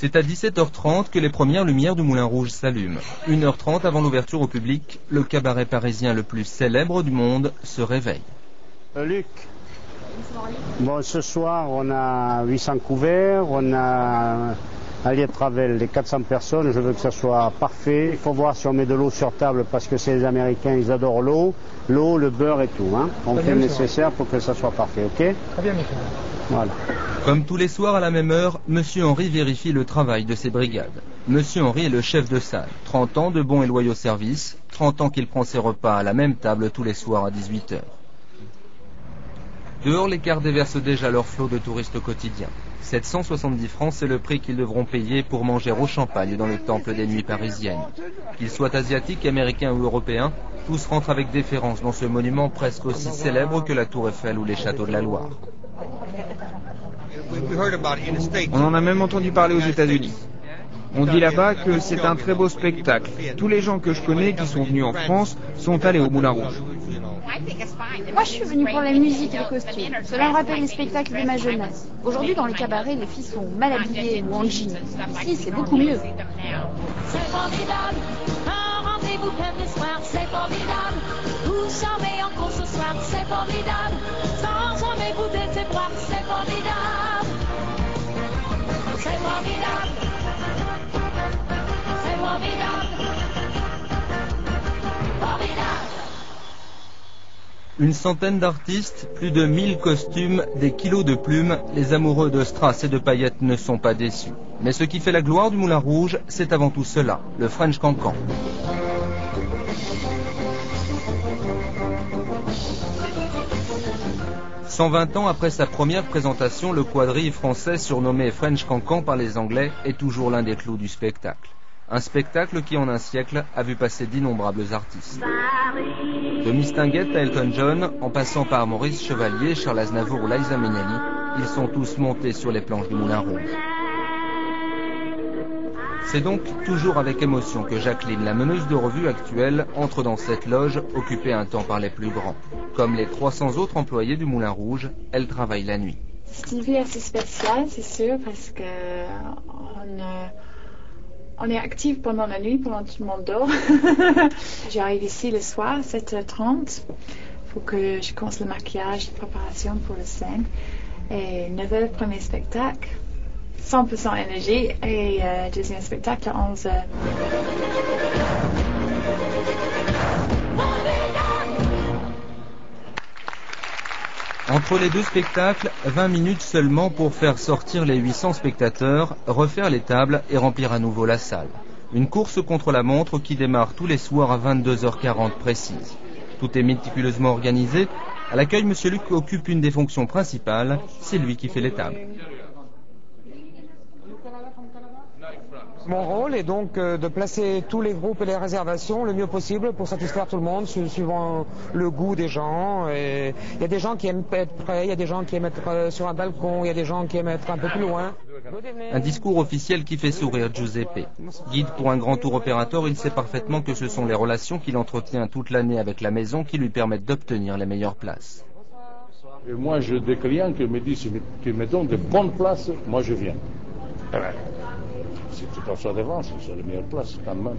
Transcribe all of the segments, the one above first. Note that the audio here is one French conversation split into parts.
C'est à 17h30 que les premières lumières du Moulin Rouge s'allument. 1h30 avant l'ouverture au public, le cabaret parisien le plus célèbre du monde se réveille. Luc, bon, ce soir on a 800 couverts, on a Allier Travel, les 400 personnes, je veux que ça soit parfait. Il faut voir si on met de l'eau sur table parce que c'est les Américains, ils adorent l'eau, le beurre et tout. Hein. On fait le nécessaire pour que ça soit parfait, ok? Très bien, Michel. Voilà. Comme tous les soirs à la même heure, Monsieur Henry vérifie le travail de ses brigades. Monsieur Henry est le chef de salle. 30 ans de bons et loyaux services, 30 ans qu'il prend ses repas à la même table tous les soirs à 18h. Dehors, les cars déversent déjà leur flot de touristes quotidiens. 770 francs, c'est le prix qu'ils devront payer pour manger au champagne dans le temple des nuits parisiennes. Qu'ils soient asiatiques, américains ou européens, tous rentrent avec déférence dans ce monument presque aussi célèbre que la Tour Eiffel ou les châteaux de la Loire. On en a même entendu parler aux États-Unis. On dit là-bas que c'est un très beau spectacle. Tous les gens que je connais qui sont venus en France sont allés au Moulin Rouge. Moi, je suis venue pour la musique et les costumes. Cela me rappelle les spectacles de ma jeunesse. Aujourd'hui, dans les cabarets, les filles sont mal habillées ou en jean. Ici, c'est beaucoup mieux. C'est formidable, un rendez-vous plein d'espoir, c'est formidable. Vous savez encore ce soir, c'est formidable. Sans jamais vous décevoir, c'est formidable. C'est formidable. C'est formidable. Formidable. Une centaine d'artistes, plus de 1000 costumes, des kilos de plumes, les amoureux de strass et de paillettes ne sont pas déçus. Mais ce qui fait la gloire du Moulin Rouge, c'est avant tout cela, le French Cancan. « 120 ans après sa première présentation, le quadrille français surnommé French Cancan par les Anglais est toujours l'un des clous du spectacle. Un spectacle qui, en un siècle, a vu passer d'innombrables artistes. De Mistinguett à Elton John, en passant par Maurice Chevalier, Charles Aznavour ou Liza Minnelli, ils sont tous montés sur les planches du Moulin Rouge. C'est donc toujours avec émotion que Jacqueline, la meneuse de revue actuelle, entre dans cette loge occupée un temps par les plus grands. Comme les 300 autres employés du Moulin Rouge, elle travaille la nuit. C'est une vie assez spéciale, c'est sûr, parce que on est actif pendant la nuit, pendant que tout le monde dort. J'arrive ici le soir, 7h30. Il faut que je commence le maquillage, la préparation pour la scène. Et 9h, premier spectacle. 100% énergie. Et deuxième spectacle à 11h. Entre les deux spectacles, 20 minutes seulement pour faire sortir les 800 spectateurs, refaire les tables et remplir à nouveau la salle. Une course contre la montre qui démarre tous les soirs à 22h40 précise. Tout est méticuleusement organisé. À l'accueil, M. Luc occupe une des fonctions principales, c'est lui qui fait les tables. Mon rôle est donc de placer tous les groupes et les réservations le mieux possible pour satisfaire tout le monde, suivant le goût des gens. Et il y a des gens qui aiment être près, il y a des gens qui aiment être sur un balcon, il y a des gens qui aiment être un peu plus loin. Un discours officiel qui fait sourire Giuseppe. Guide pour un grand tour opérateur, il sait parfaitement que ce sont les relations qu'il entretient toute l'année avec la maison qui lui permettent d'obtenir les meilleures places. Et moi, j'ai des clients qui me disent, si tu me donnes de bonnes places, moi je viens. Si tu t'assois devant, c'est la meilleure place quand même.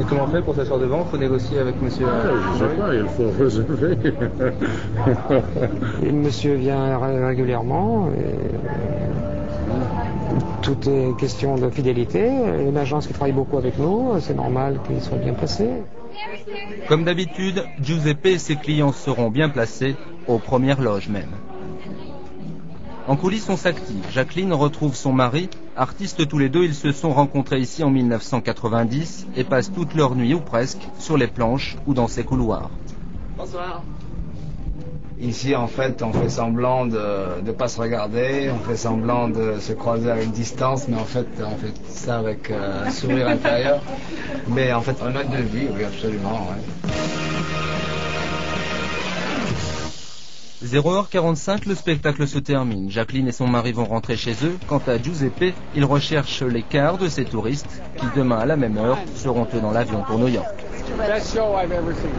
Et comment on fait pour s'asseoir devant? Il faut négocier avec monsieur... Je ne sais pas, il faut réserver. Et monsieur vient régulièrement. Tout est question de fidélité. Une agence qui travaille beaucoup avec nous, c'est normal qu'il soit bien placé. Comme d'habitude, Giuseppe et ses clients seront bien placés, aux premières loges même. En coulisses, on s'active. Jacqueline retrouve son mari. Artistes tous les deux, ils se sont rencontrés ici en 1990 et passent toute leur nuit ou presque sur les planches ou dans ces couloirs. Bonsoir. Ici, en fait, on fait semblant de ne pas se regarder, on fait semblant de se croiser à une distance, mais en fait, on fait ça avec un sourire intérieur. Mais en fait, on a de vie, oui, absolument. Ouais. 0h45, le spectacle se termine. Jacqueline et son mari vont rentrer chez eux. Quant à Giuseppe, il recherche les quarts de ces touristes qui, demain à la même heure, seront eux dans l'avion pour New York. Best show I've ever seen.